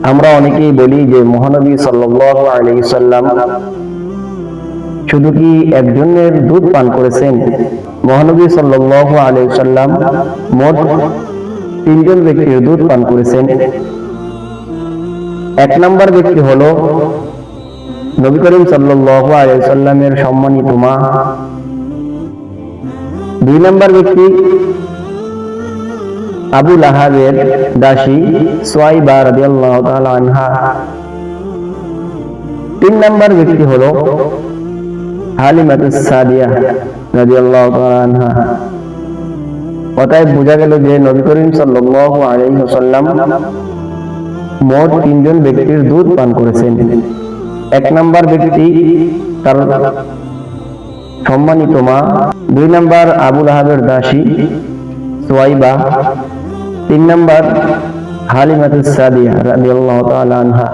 আমরা অনেকেই বলি যে মহানবী সাল্লাল্লাহু আলাইহি সাল্লাম শুধু কি একজনের দুধ পান করেছেন? মহানবী সাল্লাল্লাহু আলাইহি সাল্লাম মোট তিনজন ব্যক্তির দুধ পান করেছেন। এক নম্বর ব্যক্তি হলো নবী করিম সাল্লাল্লাহু আলাইহি সাল্লামের সম্মানিত মা। দুই নম্বর ব্যক্তি আবু লাহাবের দাসী সুয়াইবা রাদিয়াল্লাহু তাআলা আনহা। তিন নম্বর ব্যক্তি হলো হালিমাতুস সাদিয়া রাদিয়াল্লাহু তাআলা আনহা। অতএব বোঝা গেল যে নবী করিম সাল্লাল্লাহু আলাইহি ওয়াসাল্লাম মোট তিনজন ব্যক্তির দুধ পান করেছেন। এক নম্বর ব্যক্তি তার সম্মানিত মা, দুই নম্বর আবু লাহাবের দাসী সুয়াইবা, তিন নম্বর হালিমাতুস সাদিয়া রাদিয়াল্লাহু তাআলা আনহা।